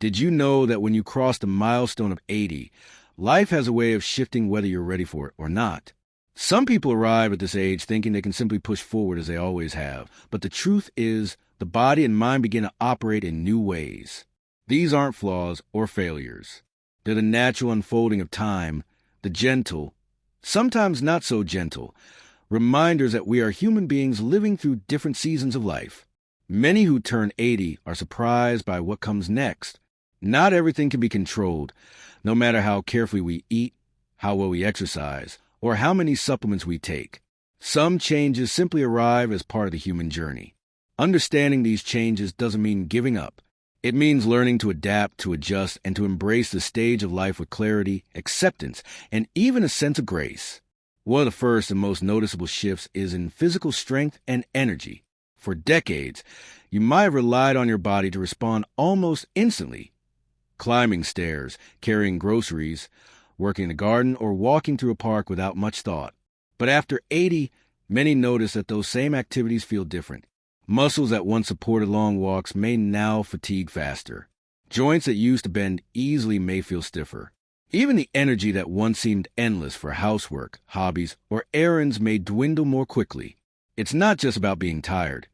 Did you know that when you cross the milestone of 80, life has a way of shifting whether you're ready for it or not? Some people arrive at this age thinking they can simply push forward as they always have, but the truth is the body and mind begin to operate in new ways. These aren't flaws or failures. They're the natural unfolding of time, the gentle, sometimes not so gentle, reminders that we are human beings living through different seasons of life. Many who turn 80 are surprised by what comes next. Not everything can be controlled, no matter how carefully we eat, how well we exercise, or how many supplements we take. Some changes simply arrive as part of the human journey. Understanding these changes doesn't mean giving up. It means learning to adapt, to adjust, and to embrace the stage of life with clarity, acceptance, and even a sense of grace. One of the first and most noticeable shifts is in physical strength and energy. For decades, you might have relied on your body to respond almost instantly. Climbing stairs, carrying groceries, working in the garden, or walking through a park without much thought. But after 80, many notice that those same activities feel different. Muscles that once supported long walks may now fatigue faster. Joints that used to bend easily may feel stiffer. Even the energy that once seemed endless for housework, hobbies, or errands may dwindle more quickly. It's not just about being tired.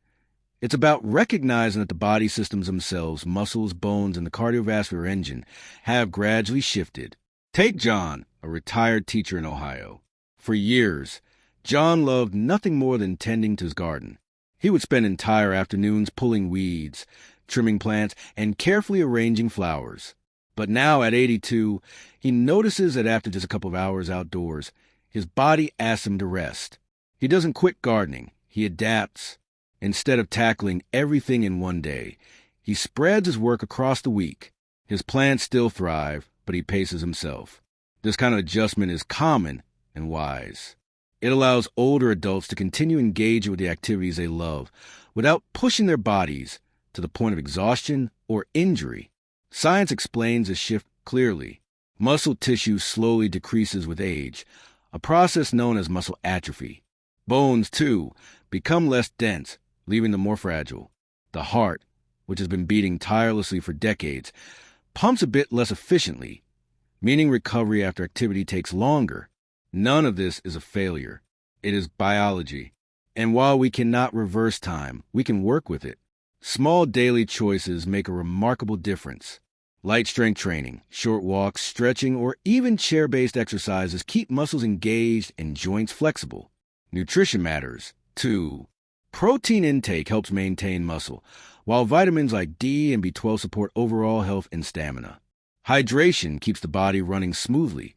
It's about recognizing that the body systems themselves, muscles, bones, and the cardiovascular engine, have gradually shifted. Take John, a retired teacher in Ohio. For years, John loved nothing more than tending to his garden. He would spend entire afternoons pulling weeds, trimming plants, and carefully arranging flowers. But now, at 82, he notices that after just a couple of hours outdoors, his body asks him to rest. He doesn't quit gardening. He adapts. Instead of tackling everything in one day, he spreads his work across the week. His plants still thrive, but he paces himself. This kind of adjustment is common and wise. It allows older adults to continue engaging with the activities they love without pushing their bodies to the point of exhaustion or injury. Science explains this shift clearly. Muscle tissue slowly decreases with age, a process known as muscle atrophy. Bones, too, become less dense, leaving them more fragile. The heart, which has been beating tirelessly for decades, pumps a bit less efficiently, meaning recovery after activity takes longer. None of this is a failure. It is biology. And while we cannot reverse time, we can work with it. Small daily choices make a remarkable difference. Light strength training, short walks, stretching, or even chair-based exercises keep muscles engaged and joints flexible. Nutrition matters, too. Protein intake helps maintain muscle, while vitamins like D and B12 support overall health and stamina. Hydration keeps the body running smoothly,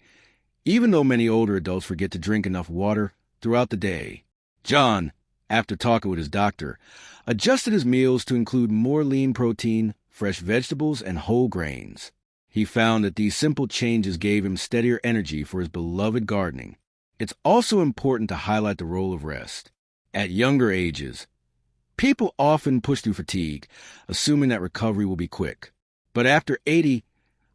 even though many older adults forget to drink enough water throughout the day. John, after talking with his doctor, adjusted his meals to include more lean protein, fresh vegetables, and whole grains. He found that these simple changes gave him steadier energy for his beloved gardening. It's also important to highlight the role of rest. At younger ages, people often push through fatigue, assuming that recovery will be quick. But after 80,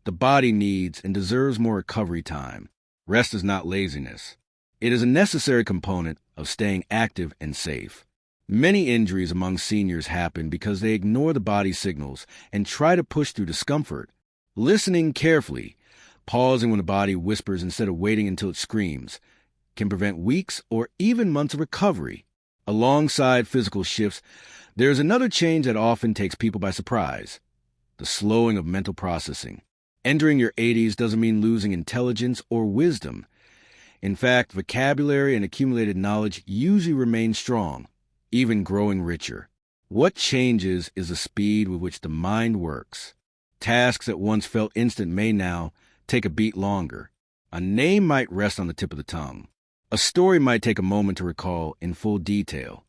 the body needs and deserves more recovery time. Rest is not laziness. It is a necessary component of staying active and safe. Many injuries among seniors happen because they ignore the body's signals and try to push through discomfort. Listening carefully, pausing when the body whispers instead of waiting until it screams, can prevent weeks or even months of recovery. Alongside physical shifts, there's another change that often takes people by surprise: the slowing of mental processing. Entering your 80s doesn't mean losing intelligence or wisdom. In fact, vocabulary and accumulated knowledge usually remain strong, even growing richer. What changes is the speed with which the mind works. Tasks that once felt instant may now take a beat longer. A name might rest on the tip of the tongue. A story might take a moment to recall in full detail.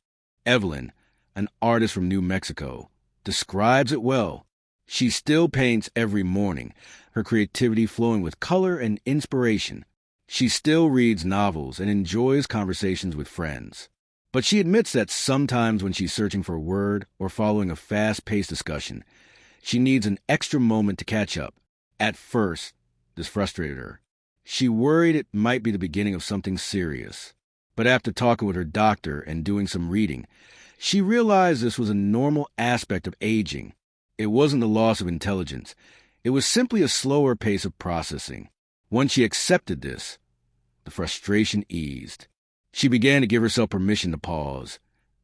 Evelyn, an artist from New Mexico, describes it well. She still paints every morning, her creativity flowing with color and inspiration. She still reads novels and enjoys conversations with friends. But she admits that sometimes when she's searching for a word or following a fast-paced discussion, she needs an extra moment to catch up. At first, this frustrated her. She worried it might be the beginning of something serious. But after talking with her doctor and doing some reading, she realized this was a normal aspect of aging. It wasn't the loss of intelligence. It was simply a slower pace of processing. Once she accepted this, the frustration eased. She began to give herself permission to pause,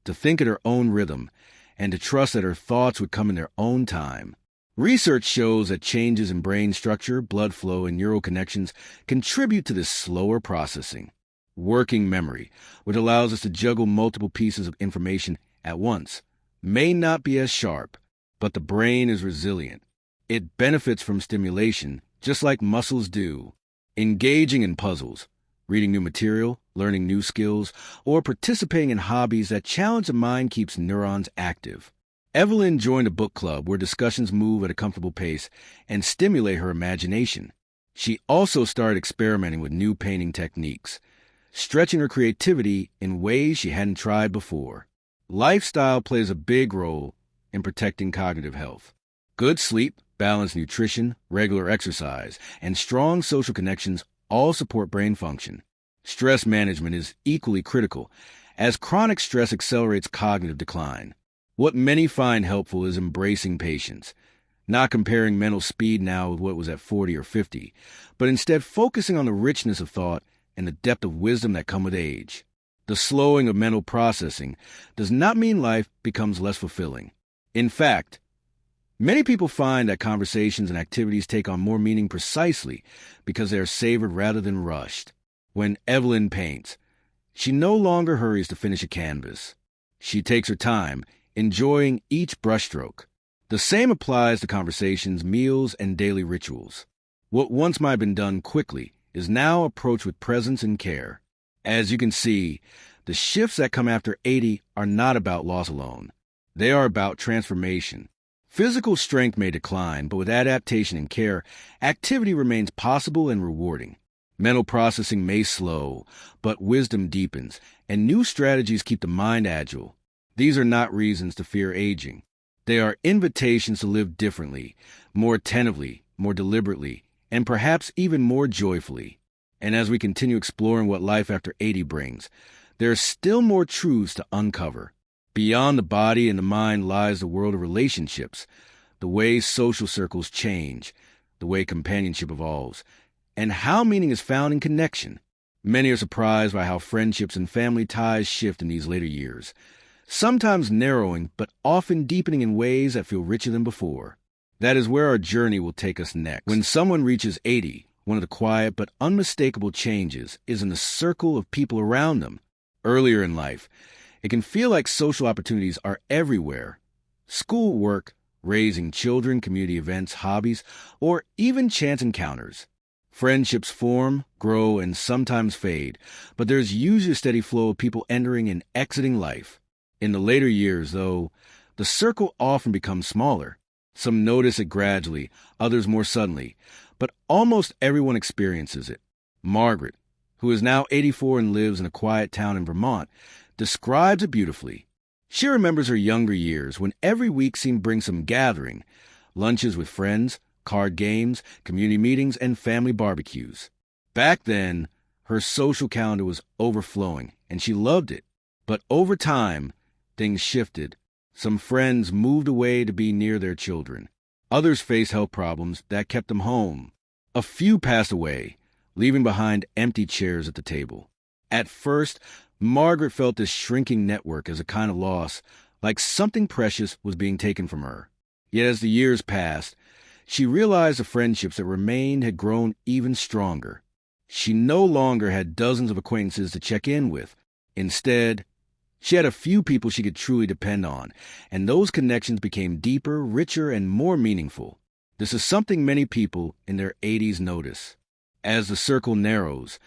to think at her own rhythm, and to trust that her thoughts would come in their own time. Research shows that changes in brain structure, blood flow, and neural connections contribute to this slower processing. Working memory, which allows us to juggle multiple pieces of information at once, may not be as sharp, but the brain is resilient. It benefits from stimulation, just like muscles do. Engaging in puzzles, reading new material, learning new skills, or participating in hobbies that challenge the mind keeps neurons active. Evelyn joined a book club where discussions move at a comfortable pace and stimulate her imagination. She also started experimenting with new painting techniques, stretching her creativity in ways she hadn't tried before. Lifestyle plays a big role in protecting cognitive health. Good sleep, balanced nutrition, regular exercise, and strong social connections all support brain function. Stress management is equally critical, as chronic stress accelerates cognitive decline. What many find helpful is embracing patience, not comparing mental speed now with what was at 40 or 50, but instead focusing on the richness of thought and the depth of wisdom that come with age. The slowing of mental processing does not mean life becomes less fulfilling. In fact, many people find that conversations and activities take on more meaning precisely because they are savored rather than rushed. When Evelyn paints, she no longer hurries to finish a canvas. She takes her time, enjoying each brushstroke. The same applies to conversations, meals, and daily rituals. What once might have been done quickly is now approached with presence and care. As you can see, the shifts that come after 80 are not about loss alone. They are about transformation. Physical strength may decline, but with adaptation and care, activity remains possible and rewarding. Mental processing may slow, but wisdom deepens, and new strategies keep the mind agile. These are not reasons to fear aging. They are invitations to live differently, more attentively, more deliberately, and perhaps even more joyfully. And as we continue exploring what life after 80 brings, there are still more truths to uncover. Beyond the body and the mind lies the world of relationships, the way social circles change, the way companionship evolves, and how meaning is found in connection. Many are surprised by how friendships and family ties shift in these later years, sometimes narrowing, but often deepening in ways that feel richer than before. That is where our journey will take us next. When someone reaches 80, one of the quiet but unmistakable changes is in the circle of people around them. Earlier in life, it can feel like social opportunities are everywhere. School, work, raising children, community events, hobbies, or even chance encounters. Friendships form, grow, and sometimes fade, but there's usually a steady flow of people entering and exiting life. In the later years, though, the circle often becomes smaller. Some notice it gradually, others more suddenly, but almost everyone experiences it. Margaret, who is now 84 and lives in a quiet town in Vermont, describes it beautifully. She remembers her younger years when every week seemed to bring some gathering, lunches with friends, card games, community meetings, and family barbecues. Back then, her social calendar was overflowing, and she loved it. But over time, things shifted. Some friends moved away to be near their children. Others faced health problems that kept them home. A few passed away, leaving behind empty chairs at the table. At first, Margaret felt this shrinking network as a kind of loss, like something precious was being taken from her. Yet as the years passed, she realized the friendships that remained had grown even stronger. She no longer had dozens of acquaintances to check in with. Instead, she had a few people she could truly depend on, and those connections became deeper, richer, and more meaningful. This is something many people in their 80s notice. As the circle narrows,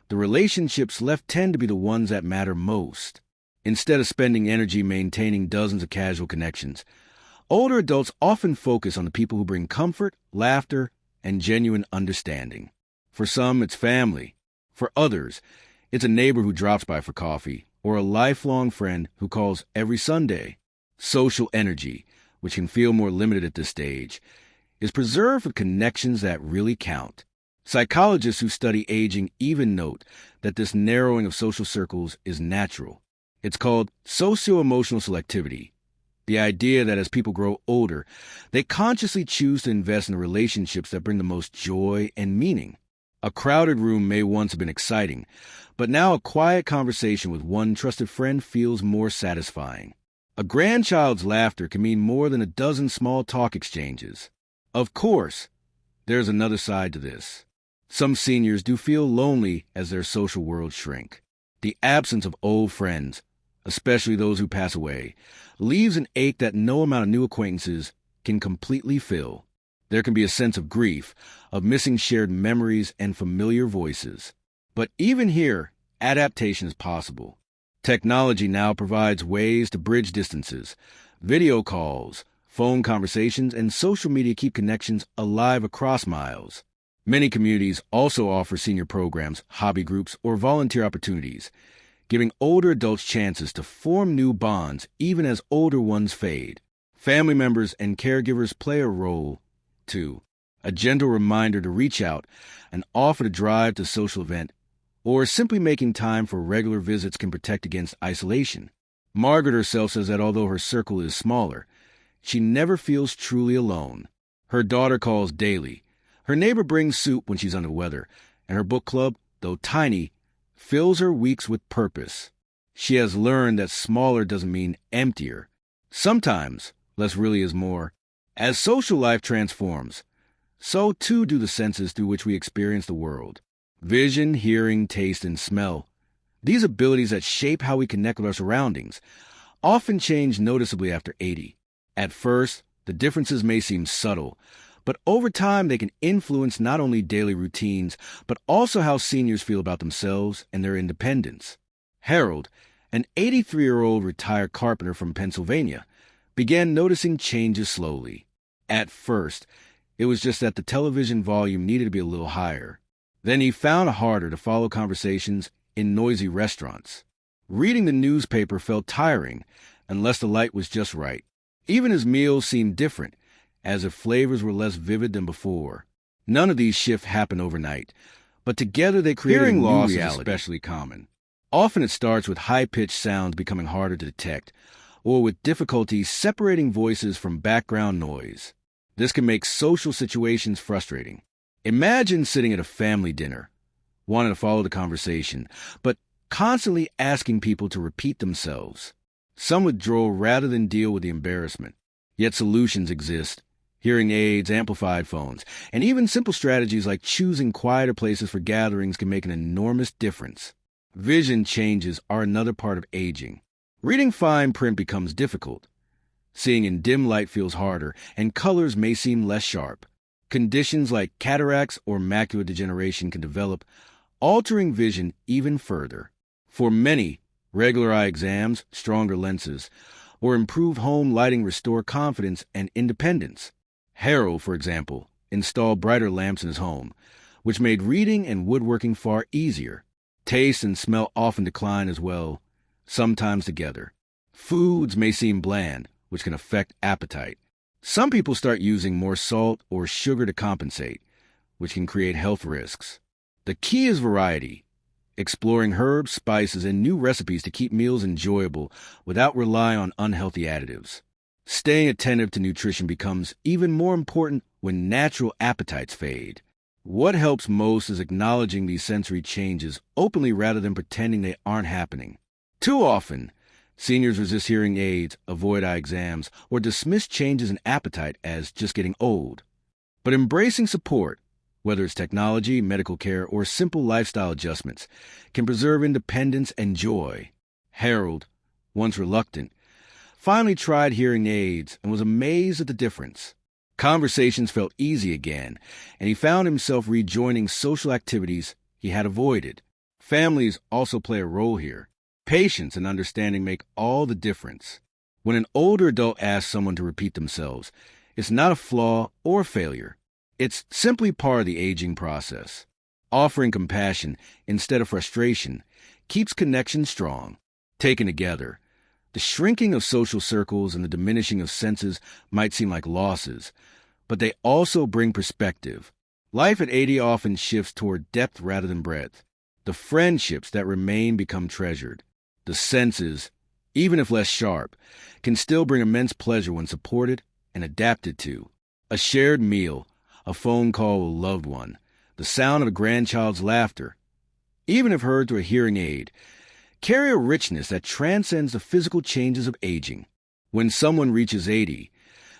the relationships left tend to be the ones that matter most. Instead of spending energy maintaining dozens of casual connections, older adults often focus on the people who bring comfort, laughter, and genuine understanding. For some, it's family. For others, it's a neighbor who drops by for coffee, or a lifelong friend who calls every Sunday. Social energy, which can feel more limited at this stage, is preserved for connections that really count. Psychologists who study aging even note that this narrowing of social circles is natural. It's called socio-emotional selectivity, The idea that as people grow older, they consciously choose to invest in the relationships that bring the most joy and meaning. A crowded room may once have been exciting, but now a quiet conversation with one trusted friend feels more satisfying. A grandchild's laughter can mean more than a dozen small talk exchanges. Of course, there's another side to this. Some seniors do feel lonely as their social worlds shrink. The absence of old friends, especially those who pass away, leaves an ache that no amount of new acquaintances can completely fill. There can be a sense of grief, of missing shared memories and familiar voices. But even here, adaptation is possible. Technology now provides ways to bridge distances. Video calls, phone conversations, and social media keep connections alive across miles. Many communities also offer senior programs, hobby groups, or volunteer opportunities, giving older adults chances to form new bonds even as older ones fade. Family members and caregivers play a role, too. A gentle reminder to reach out, an offer to drive to a social event, or simply making time for regular visits can protect against isolation. Margaret herself says that although her circle is smaller, she never feels truly alone. Her daughter calls daily. Her neighbor brings soup when she's under the weather, and her book club, though tiny, fills her weeks with purpose. She has learned that smaller doesn't mean emptier. Sometimes, less really is more. As social life transforms, so too do the senses through which we experience the world. Vision, hearing, taste, and smell. These abilities that shape how we connect with our surroundings often change noticeably after 80. At first, the differences may seem subtle, but over time they can influence not only daily routines, but also how seniors feel about themselves and their independence. Harold, an 83-year-old retired carpenter from Pennsylvania, began noticing changes slowly. At first, it was just that the television volume needed to be a little higher. Then he found it harder to follow conversations in noisy restaurants. Reading the newspaper felt tiring unless the light was just right. Even his meals seemed different, as if flavors were less vivid than before. None of these shifts happened overnight, but together they created Hearing a new loss is reality. Especially common. Often it starts with high-pitched sounds becoming harder to detect, or with difficulty separating voices from background noise. This can make social situations frustrating. Imagine sitting at a family dinner, wanting to follow the conversation, but constantly asking people to repeat themselves. Some withdraw rather than deal with the embarrassment. Yet solutions exist. Hearing aids, amplified phones, and even simple strategies like choosing quieter places for gatherings can make an enormous difference. Vision changes are another part of aging. Reading fine print becomes difficult. Seeing in dim light feels harder, and colors may seem less sharp. Conditions like cataracts or macular degeneration can develop, altering vision even further. For many, regular eye exams, stronger lenses, or improved home lighting restore confidence and independence. Harold, for example, installed brighter lamps in his home, which made reading and woodworking far easier. Taste and smell often decline as well, sometimes together. Foods may seem bland, which can affect appetite. Some people start using more salt or sugar to compensate, which can create health risks. The key is variety, exploring herbs, spices, and new recipes to keep meals enjoyable without relying on unhealthy additives. Staying attentive to nutrition becomes even more important when natural appetites fade. What helps most is acknowledging these sensory changes openly rather than pretending they aren't happening. Too often, seniors resist hearing aids, avoid eye exams, or dismiss changes in appetite as just getting old. But embracing support, whether it's technology, medical care, or simple lifestyle adjustments, can preserve independence and joy. Harold, once reluctant, finally tried hearing aids and was amazed at the difference. Conversations felt easy again, and he found himself rejoining social activities he had avoided. Families also play a role here. Patience and understanding make all the difference. When an older adult asks someone to repeat themselves, it's not a flaw or failure. It's simply part of the aging process. Offering compassion instead of frustration keeps connection strong. Taken together, the shrinking of social circles and the diminishing of senses might seem like losses, but they also bring perspective. Life at 80 often shifts toward depth rather than breadth. The friendships that remain become treasured. The senses even if less sharp, can still bring immense pleasure when supported and adapted to. A shared meal, a phone call with a loved one, the sound of a grandchild's laughter, even if heard through a hearing aid, carry a richness that transcends the physical changes of aging. When someone reaches 80,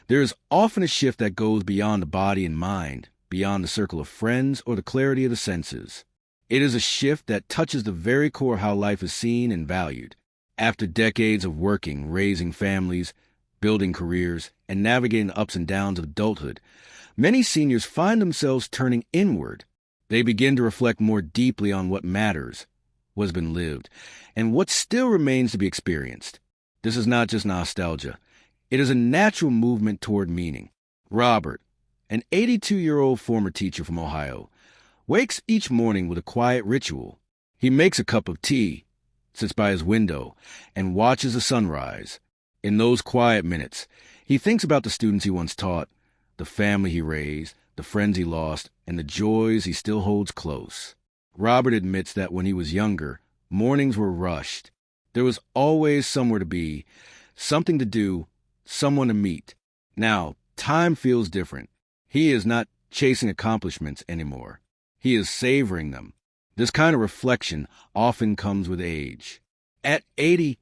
there is often a shift that goes beyond the body and mind, beyond the circle of friends or the clarity of the senses. It is a shift that touches the very core of how life is seen and valued. After decades of working, raising families, building careers, and navigating the ups and downs of adulthood, many seniors find themselves turning inward. They begin to reflect more deeply on what matters, what has been lived, and what still remains to be experienced. This is not just nostalgia. It is a natural movement toward meaning. Robert, an 82-year-old former teacher from Ohio, wakes each morning with a quiet ritual. He makes a cup of tea, sits by his window, and watches the sunrise. In those quiet minutes, he thinks about the students he once taught, the family he raised, the friends he lost, and the joys he still holds close. Robert admits that when he was younger, mornings were rushed. There was always somewhere to be, something to do, someone to meet. Now, time feels different. He is not chasing accomplishments anymore. He is savoring them. This kind of reflection often comes with age. At 80,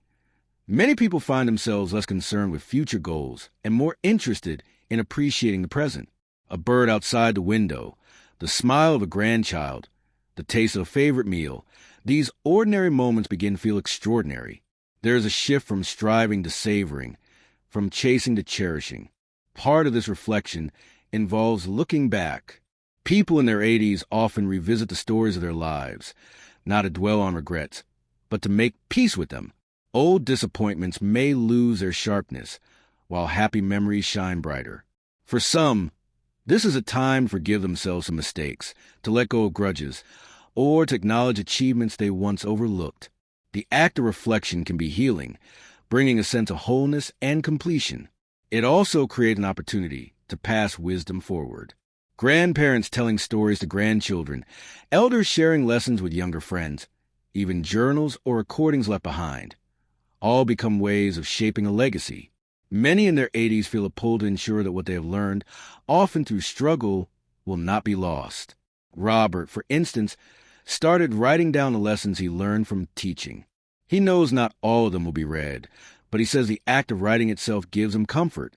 many people find themselves less concerned with future goals and more interested in appreciating the present. A bird outside the window, the smile of a grandchild, the taste of a favorite meal, these ordinary moments begin to feel extraordinary. There is a shift from striving to savoring, from chasing to cherishing. Part of this reflection involves looking back. People in their 80s often revisit the stories of their lives, not to dwell on regrets, but to make peace with them. Old disappointments may lose their sharpness, while happy memories shine brighter. For some, this is a time to forgive themselves some mistakes, to let go of grudges, or to acknowledge achievements they once overlooked. The act of reflection can be healing, bringing a sense of wholeness and completion. It also creates an opportunity to pass wisdom forward. Grandparents telling stories to grandchildren, elders sharing lessons with younger friends, even journals or recordings left behind, all become ways of shaping a legacy. Many in their 80s feel a pull to ensure that what they have learned, often through struggle, will not be lost. Robert, for instance, started writing down the lessons he learned from teaching. He knows not all of them will be read, but he says the act of writing itself gives him comfort,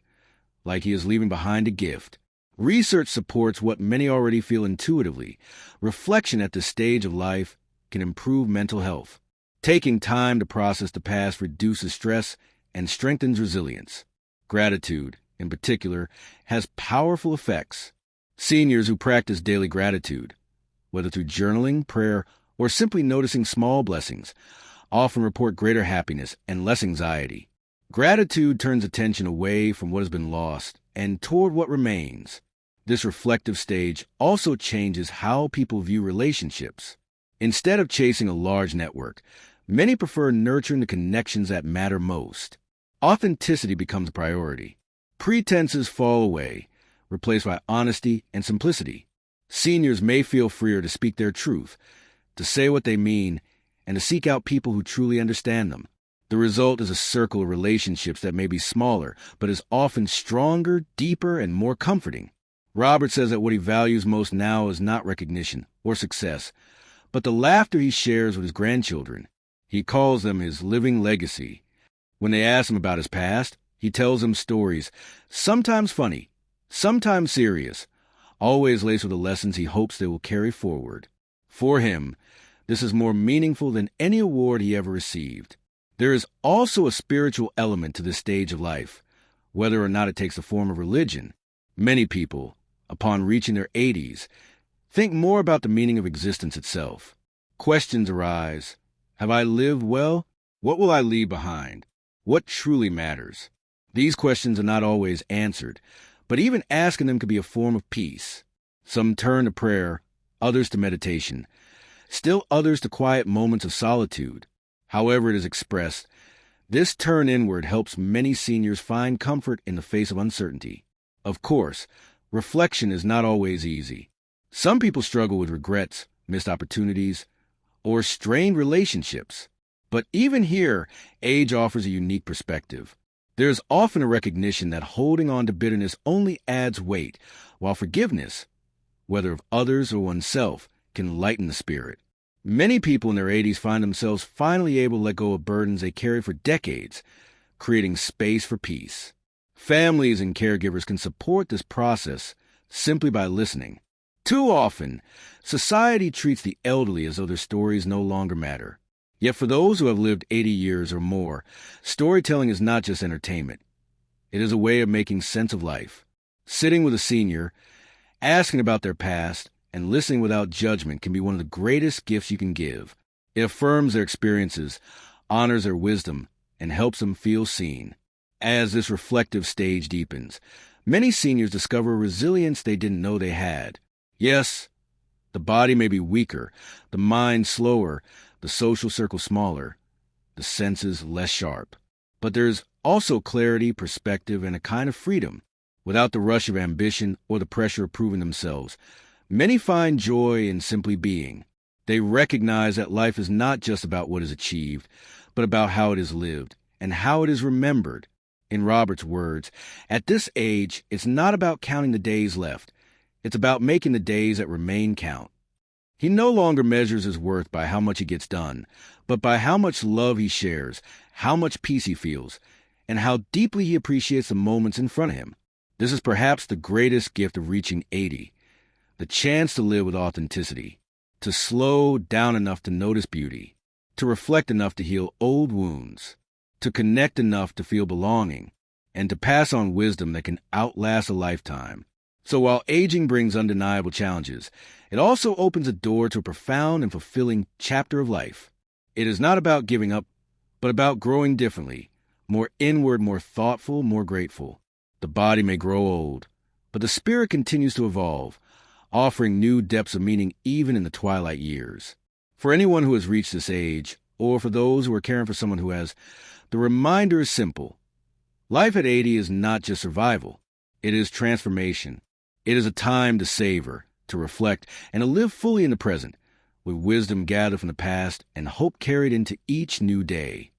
like he is leaving behind a gift. Research supports what many already feel intuitively. Reflection at this stage of life can improve mental health. Taking time to process the past reduces stress and strengthens resilience. Gratitude, in particular, has powerful effects. Seniors who practice daily gratitude, whether through journaling, prayer, or simply noticing small blessings, often report greater happiness and less anxiety. Gratitude turns attention away from what has been lost and toward what remains. This reflective stage also changes how people view relationships. Instead of chasing a large network, many prefer nurturing the connections that matter most. Authenticity becomes a priority. Pretenses fall away, replaced by honesty and simplicity. Seniors may feel freer to speak their truth, to say what they mean, and to seek out people who truly understand them. The result is a circle of relationships that may be smaller, but is often stronger, deeper, and more comforting. Robert says that what he values most now is not recognition or success, but the laughter he shares with his grandchildren. He calls them his living legacy. When they ask him about his past, he tells them stories, sometimes funny, sometimes serious, always laced with the lessons he hopes they will carry forward. For him, this is more meaningful than any award he ever received. There is also a spiritual element to this stage of life, whether or not it takes the form of religion. Many people, upon reaching their 80s, think more about the meaning of existence itself. Questions arise. Have I lived well? What will I leave behind? What truly matters? These questions are not always answered, but even asking them can be a form of peace. Some turn to prayer, others to meditation, still others to quiet moments of solitude. However it is expressed, this turn inward helps many seniors find comfort in the face of uncertainty. Of course, reflection is not always easy. Some people struggle with regrets, missed opportunities, or strained relationships. But even here, age offers a unique perspective. There is often a recognition that holding on to bitterness only adds weight, while forgiveness, whether of others or oneself, can lighten the spirit. Many people in their 80s find themselves finally able to let go of burdens they carried for decades, creating space for peace. Families and caregivers can support this process simply by listening. Too often, society treats the elderly as though their stories no longer matter. Yet for those who have lived 80 years or more, storytelling is not just entertainment. It is a way of making sense of life. Sitting with a senior, asking about their past, and listening without judgment can be one of the greatest gifts you can give. It affirms their experiences, honors their wisdom, and helps them feel seen. As this reflective stage deepens, many seniors discover a resilience they didn't know they had. Yes, the body may be weaker, the mind slower, the social circle smaller, the senses less sharp. But there's also clarity, perspective, and a kind of freedom. Without the rush of ambition or the pressure of proving themselves, many find joy in simply being. They recognize that life is not just about what is achieved, but about how it is lived and how it is remembered. In Robert's words, at this age, it's not about counting the days left. It's about making the days that remain count. He no longer measures his worth by how much he gets done, but by how much love he shares, how much peace he feels, and how deeply he appreciates the moments in front of him. This is perhaps the greatest gift of reaching 80. The chance to live with authenticity, to slow down enough to notice beauty, to reflect enough to heal old wounds, to connect enough to feel belonging, and to pass on wisdom that can outlast a lifetime. So while aging brings undeniable challenges, it also opens a door to a profound and fulfilling chapter of life. It is not about giving up, but about growing differently, more inward, more thoughtful, more grateful. The body may grow old, but the spirit continues to evolve, offering new depths of meaning even in the twilight years. For anyone who has reached this age, or for those who are caring for someone who has, the reminder is simple. Life at 80 is not just survival. It is transformation. It is a time to savor, to reflect, and to live fully in the present, with wisdom gathered from the past and hope carried into each new day.